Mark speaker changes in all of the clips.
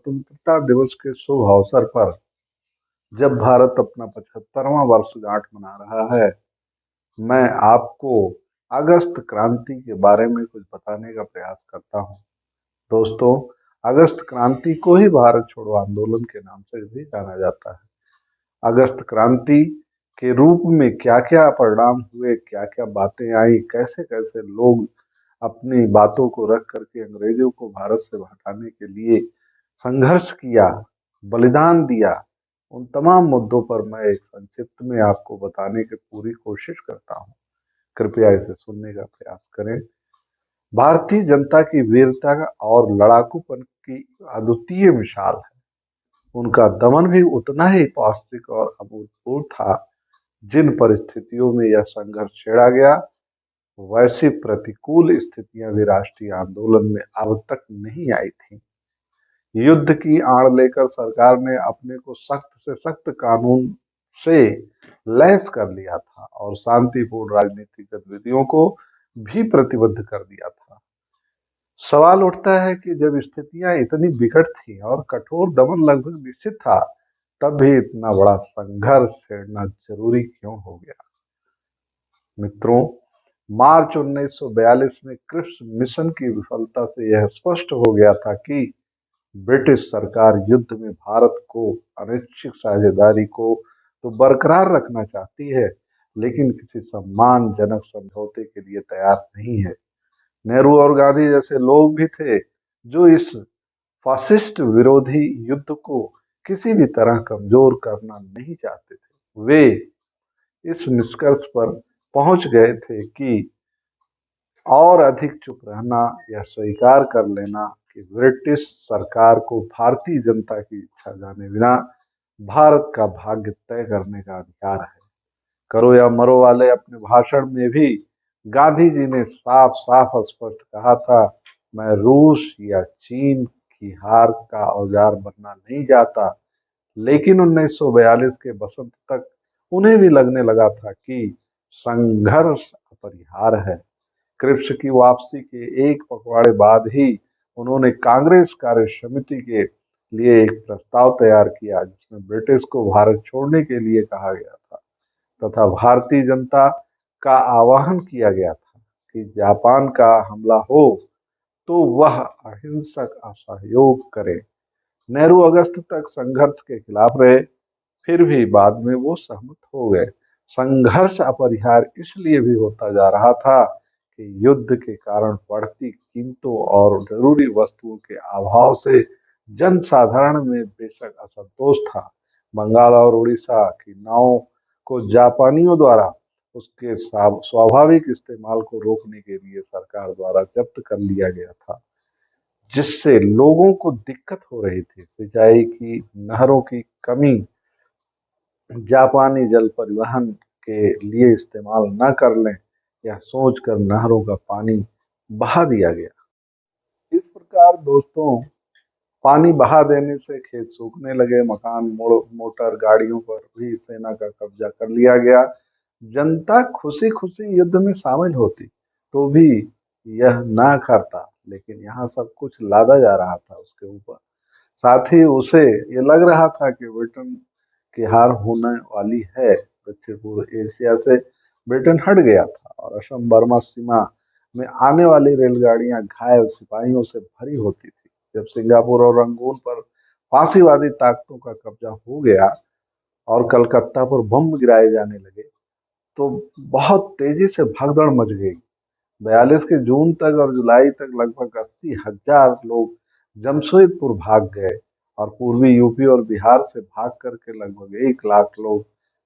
Speaker 1: स्वतंत्रता दिवस के शुभ अवसर पर जब भारत अपना 75वां वर्षगांठ मना रहा है, मैं आपको अगस्त क्रांति के बारे में कुछ बताने का प्रयास करता हूं। दोस्तों, अगस्त क्रांति को ही भारत छोड़ो आंदोलन के नाम से भी जाना जाता है। अगस्त क्रांति के रूप में क्या क्या परिणाम हुए, क्या क्या बातें आई, कैसे कैसे लोग अपनी बातों को रख करके अंग्रेजों को भारत से हटाने के लिए संघर्ष किया, बलिदान दिया, उन तमाम मुद्दों पर मैं एक संक्षिप्त में आपको बताने की पूरी कोशिश करता हूँ। कृपया इसे सुनने का प्रयास करें। भारतीय जनता की वीरता और लड़ाकूपन की अद्वितीय मिसाल है। उनका दमन भी उतना ही पौष्टिक और अभूतपूर्व था। जिन परिस्थितियों में यह संघर्ष छेड़ा गया, वैसी प्रतिकूल स्थितियां भी राष्ट्रीय आंदोलन में अब तक नहीं आई थी। युद्ध की आड़ लेकर सरकार ने अपने को सख्त से सख्त कानून से लैस कर लिया था और शांतिपूर्ण राजनीतिक गतिविधियों को भी प्रतिबद्ध कर दिया था। सवाल उठता है कि जब स्थितियां इतनी विकट थी और कठोर दमन लगभग निश्चित था, तब भी इतना बड़ा संघर्ष छेड़ना जरूरी क्यों हो गया? मित्रों, मार्च 1942 में क्रिप्स मिशन की विफलता से यह स्पष्ट हो गया था कि ब्रिटिश सरकार युद्ध में भारत को अनैच्छिक साझेदारी को तो बरकरार रखना चाहती है, लेकिन किसी सम्मानजनक समझौते के लिए तैयार नहीं है। नेहरू और गांधी जैसे लोग भी थे जो इस फासिस्ट विरोधी युद्ध को किसी भी तरह कमजोर करना नहीं चाहते थे। वे इस निष्कर्ष पर पहुंच गए थे कि और अधिक चुप रहना या स्वीकार कर लेना कि ब्रिटिश सरकार को भारतीय जनता की इच्छा जाने बिना भारत का भाग्य तय करने का अधिकार है। करो या मरो वाले अपने भाषण में भी गांधी जी ने साफ साफ स्पष्ट कहा था, मैं रूस या चीन की हार का औजार बनना नहीं चाहता। लेकिन 1942 के बसंत तक उन्हें भी लगने लगा था कि संघर्ष अपरिहार्य है। क्रिप्स की वापसी के एक पखवाड़े बाद ही उन्होंने कांग्रेस कार्य समिति के लिए एक प्रस्ताव तैयार किया, जिसमें ब्रिटिश को भारत छोड़ने के लिए कहा गया था तथा भारतीय जनता का आह्वान किया गया था कि जापान का हमला हो तो वह अहिंसक असहयोग करे। नेहरू अगस्त तक संघर्ष के खिलाफ रहे, फिर भी बाद में वो सहमत हो गए। संघर्ष अपरिहार्य इसलिए भी होता जा रहा था कि युद्ध के कारण बढ़ती कीमतों और जरूरी वस्तुओं के अभाव से जनसाधारण में बेशक असंतोष था। बंगाल और उड़ीसा की नावों को जापानियों द्वारा उसके स्वाभाविक इस्तेमाल को रोकने के लिए सरकार द्वारा जब्त कर लिया गया था, जिससे लोगों को दिक्कत हो रही थी। सिंचाई की नहरों की कमी, जापानी जल परिवहन के लिए इस्तेमाल न कर लें, यह सोचकर नहरों का पानी बहा दिया गया। इस प्रकार दोस्तों, पानी बहा देने से खेत सूखने लगे, मकान मोटर गाड़ियों पर भी सेना का कब्जा कर लिया गया। जनता खुशी खुशी युद्ध में शामिल होती तो भी यह ना करता, लेकिन यहाँ सब कुछ लादा जा रहा था उसके ऊपर। साथ ही उसे ये लग रहा था कि ब्रिटेन की हार होने वाली है। दक्षिण पूर्व एशिया से ब्रिटेन हट गया था और असम बर्मा सीमा में आने वाली रेलगाड़ियां घायल सिपाहियों से भरी होती थी। जब सिंगापुर और रंगून पर फांसीवादी ताकतों का कब्जा हो गया और कलकत्ता पर बम गिराए जाने लगे, तो बहुत तेजी से भगदड़ मच गई। 42 के जून तक और जुलाई तक लगभग 80,000 लोग जमशेदपुर भाग गए और पूर्वी यूपी और बिहार से भाग करके लगभग 1 लाख लोग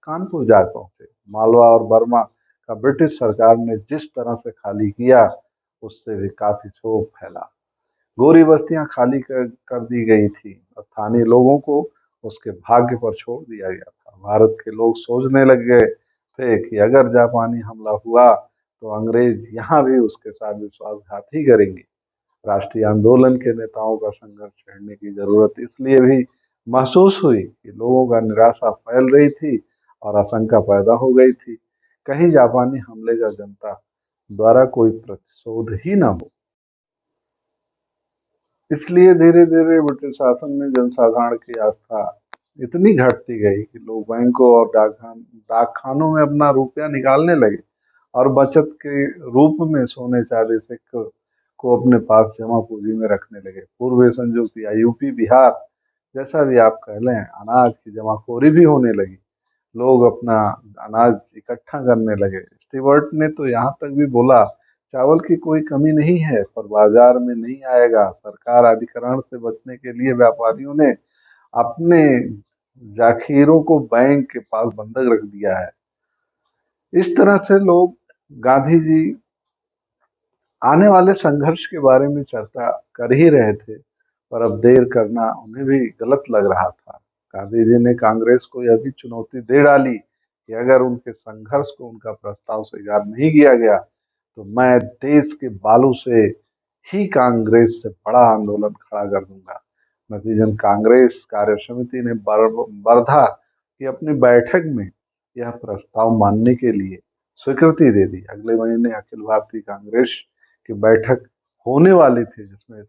Speaker 1: कानपुर जा पहुंचे। मालवा और बर्मा का ब्रिटिश सरकार ने जिस तरह से खाली किया, उससे भी काफी क्षोभ फैला। गोरी बस्तियां खाली कर दी गई थी। स्थानीय लोगों को उसके भाग्य पर छोड़ दिया गया था। भारत के लोग सोचने लग गए थे कि अगर जापानी हमला हुआ तो अंग्रेज यहाँ भी उसके साथ विश्वासघात ही करेंगे। राष्ट्रीय आंदोलन के नेताओं का संघर्ष छेड़ने की जरूरत इसलिए भी महसूस हुई कि लोगों का निराशा फैल रही थी और आशंका पैदा हो गई थी, कहीं जापानी हमले का जनता द्वारा कोई प्रतिशोध ही न हो। इसलिए धीरे धीरे ब्रिटिश शासन में जनसाधारण की आस्था इतनी घटती गई कि लोग बैंकों और डाक खानों में अपना रुपया निकालने लगे और बचत के रूप में सोने चांदी सिक्के को अपने पास जमा पूंजी में रखने लगे। पूर्वी संयुक्त या यूपी बिहार जैसा भी आप कह लें, अनाज की जमाखोरी भी होने लगी। लोग अपना अनाज इकट्ठा करने लगे। स्टीवर्ट ने तो यहाँ तक भी बोला, चावल की कोई कमी नहीं है, पर बाजार में नहीं आएगा। सरकार अधिग्रहण से बचने के लिए व्यापारियों ने अपने जाखीरों को बैंक के पास बंधक रख दिया है। इस तरह से लोग गांधी जी आने वाले संघर्ष के बारे में चर्चा कर ही रहे थे, पर अब देर करना उन्हें भी गलत लग रहा था। गांधी जी ने कांग्रेस को यह भी चुनौती दे डाली कि अगर उनके संघर्ष को उनका प्रस्ताव स्वीकार नहीं किया गया तो मैं देश के बालू से ही कांग्रेस से बड़ा आंदोलन खड़ा कर दूंगा। नतीजन कांग्रेस कार्य समिति ने वर्धा की अपनी बैठक में यह प्रस्ताव मानने के लिए स्वीकृति दे दी। अगले महीने अखिल भारतीय कांग्रेस की बैठक होने वाली थी, जिसमें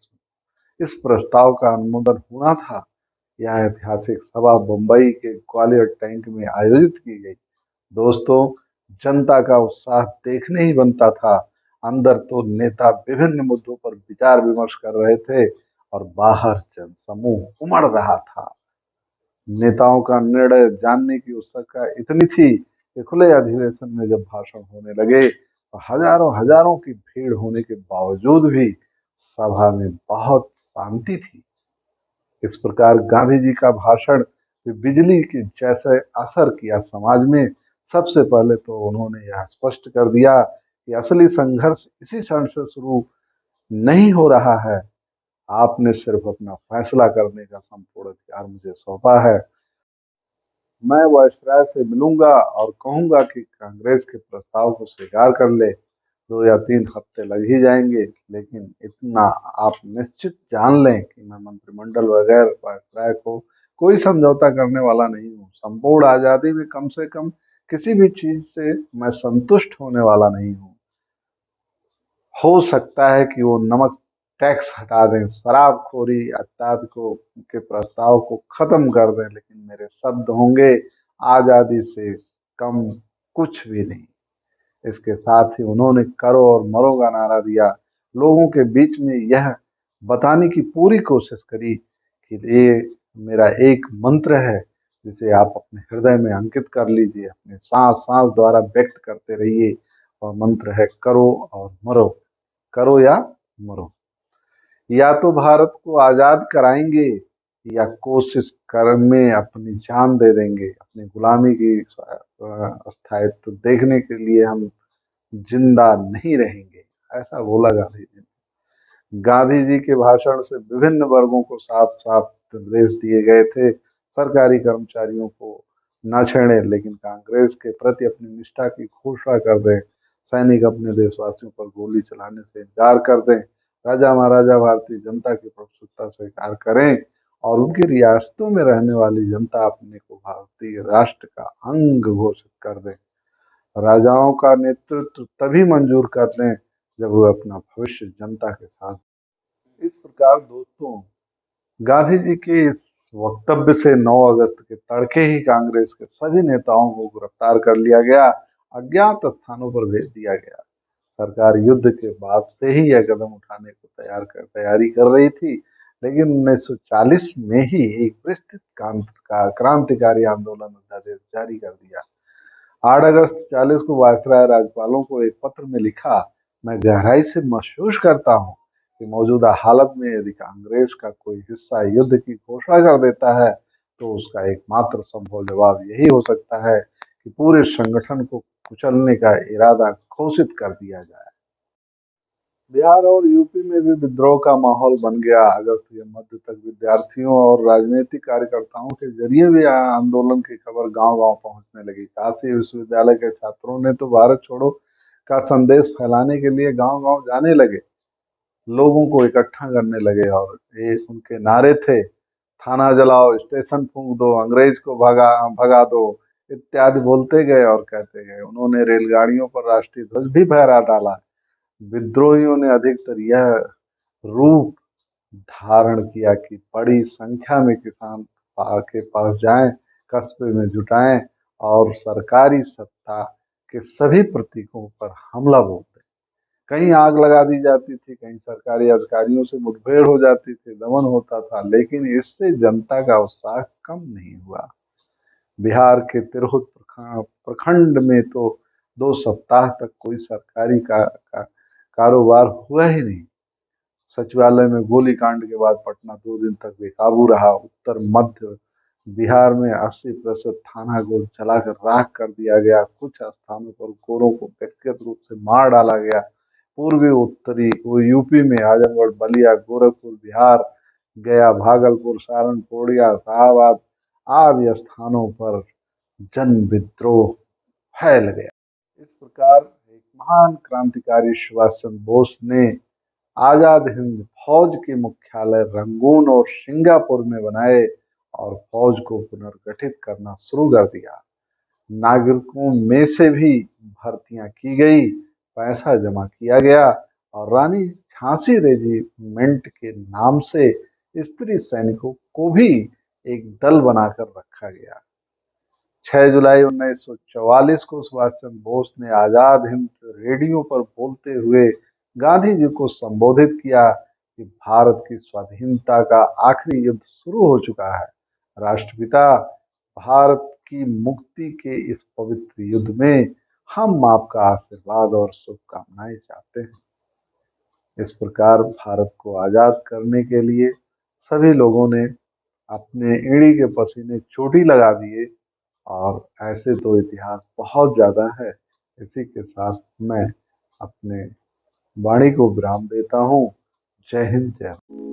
Speaker 1: इस प्रस्ताव का अनुमोदन होना था। यह ऐतिहासिक सभा मुंबई के ग्वालियर टैंक में आयोजित की गई। दोस्तों, जनता का उत्साह देखने ही बनता था। अंदर तो नेता विभिन्न मुद्दों पर विचार विमर्श कर रहे थे और बाहर जन समूह उमड़ रहा था। नेताओं का निर्णय जानने की उत्सुकता इतनी थी कि खुले अधिवेशन में जब भाषण होने लगे तो हजारों हजारों की भीड़ होने के बावजूद भी सभा में बहुत शांति थी। इस प्रकार गांधी जी का भाषण बिजली के जैसे असर किया समाज में। सबसे पहले तो उन्होंने यह स्पष्ट कर दिया कि असली संघर्ष इसी क्षण से शुरू नहीं हो रहा है। आपने सिर्फ अपना फैसला करने का संपूर्ण अधिकार मुझे सौंपा है। मैं वायसराय से मिलूंगा और कहूंगा कि कांग्रेस के प्रस्ताव को स्वीकार कर ले। 2 या 3 हफ्ते लग ही जाएंगे, लेकिन इतना आप निश्चित जान लें कि मैं मंत्रिमंडल वगैरह वायसराय को कोई समझौता करने वाला नहीं हूँ। संपूर्ण आजादी में कम से कम किसी भी चीज से मैं संतुष्ट होने वाला नहीं हूँ। हो सकता है कि वो नमक टैक्स हटा दें, शराबखोरी इत्यादि को के प्रस्ताव को खत्म कर दें, लेकिन मेरे शब्द होंगे आजादी से कम कुछ भी नहीं। इसके साथ ही उन्होंने करो और मरो का नारा दिया। लोगों के बीच में यह बताने की पूरी कोशिश करी कि ये मेरा एक मंत्र है, जिसे आप अपने हृदय में अंकित कर लीजिए, अपने सांस सांस द्वारा व्यक्त करते रहिए। और मंत्र है करो और मरो, करो या मरो। या तो भारत को आजाद कराएंगे या कोशिश कर में अपनी जान दे देंगे। अपनी गुलामी की स्थायित्व देखने के लिए हम जिंदा नहीं रहेंगे, ऐसा बोला गांधी जी ने। गांधी जी के भाषण से विभिन्न वर्गों को साफ साफ निर्देश दिए गए थे। सरकारी कर्मचारियों को न छेड़े, लेकिन कांग्रेस के प्रति अपनी निष्ठा की घोषणा कर दें। सैनिक अपने देशवासियों पर गोली चलाने से इनकार कर दें। राजा महाराजा भारतीय जनता की प्रभुसत्ता स्वीकार करें और उनकी रियासतों में रहने वाली जनता अपने को भारतीय राष्ट्र का अंग घोषित कर दें। राजाओं का नेतृत्व तभी मंजूर कर लें जब वह अपना भविष्य जनता के साथ। इस प्रकार दोस्तों, गांधी जी के इस वक्तव्य से 9 अगस्त के तड़के ही कांग्रेस के सभी नेताओं को गिरफ्तार कर लिया गया, अज्ञात स्थानों पर भेज दिया गया। सरकार युद्ध के बाद से ही यह कदम उठाने को तैयारी कर रही थी, लेकिन 1940 में ही एक विस्तृत क्रांतिकारी आंदोलन अध्यादेश जारी कर दिया। 8 अगस्त 40 को वायसराय राज्यपालों को एक पत्र में लिखा, मैं गहराई से महसूस करता हूँ कि मौजूदा हालत में यदि कांग्रेस का कोई हिस्सा युद्ध की घोषणा कर देता है तो उसका एकमात्र संभव जवाब यही हो सकता है कि पूरे संगठन को कुचलने का इरादा घोषित कर दिया जाए। बिहार और यूपी में भी विद्रोह का माहौल बन गया। अगस्त के मध्य तक विद्यार्थियों और राजनीतिक कार्यकर्ताओं के जरिए भी आंदोलन की खबर गांव-गांव पहुंचने लगी। काशी विश्वविद्यालय के छात्रों ने तो भारत छोड़ो का संदेश फैलाने के लिए गांव-गांव जाने लगे, लोगों को इकट्ठा करने लगे और ये उनके नारे थे, थाना जलाओ, स्टेशन फूंक दो, अंग्रेज को भगा भगा दो इत्यादि बोलते गए और कहते गए। उन्होंने रेलगाड़ियों पर राष्ट्रीय ध्वज भी फहरा डाला। विद्रोहियों ने अधिकतर यह रूप धारण किया कि बड़ी संख्या में किसान के पास जाएं, कस्बे में जुटाएं और सरकारी सत्ता के सभी प्रतीकों पर हमला बोल दें। कहीं आग लगा दी जाती थी, कहीं सरकारी अधिकारियों से मुठभेड़ हो जाती थी, दमन होता था, लेकिन इससे जनता का उत्साह कम नहीं हुआ। बिहार के तिरहुत प्रखंड में तो 2 सप्ताह तक कोई सरकारी कारोबार हुआ ही नहीं। सचिवालय में गोलीकांड के बाद पटना 2 दिन तक बेकाबू रहा। उत्तर मध्य बिहार में 80% थाना को जलाकर राख कर दिया गया। कुछ स्थानों पर गोरों को व्यक्तिगत रूप से मार डाला गया। पूर्वी उत्तरी वो यूपी में आजमगढ़, बलिया, गोरखपुर, बिहार, गया, भागलपुर, सारण, पूर्णिया, शाहबाद आदि स्थानों पर जन विद्रोह फैल गया। इस प्रकार एक महान क्रांतिकारी सुभाष चंद्र बोस ने आजाद हिंद फौज के मुख्यालय रंगून और सिंगापुर में बनाए और फौज को पुनर्गठित करना शुरू कर दिया। नागरिकों में से भी भर्तियां की गई, पैसा जमा किया गया और रानी झांसी रेजिमेंट के नाम से स्त्री सैनिकों को भी एक दल बनाकर रखा गया। 6 जुलाई 1944 को सुभाष चंद्र बोस ने आजाद हिंद रेडियो पर बोलते हुए गांधी जी को संबोधित किया कि भारत की स्वाधीनता का आखिरी युद्ध शुरू हो चुका है। राष्ट्रपिता, भारत की मुक्ति के इस पवित्र युद्ध में हम आपका आशीर्वाद और शुभकामनाएं चाहते हैं। इस प्रकार भारत को आजाद करने के लिए सभी लोगों ने अपने एड़ी के पसीने चोटी लगा दिए और ऐसे तो इतिहास बहुत ज़्यादा है। इसी के साथ मैं अपने वाणी को विराम देता हूँ। जय हिंद, जय भारत।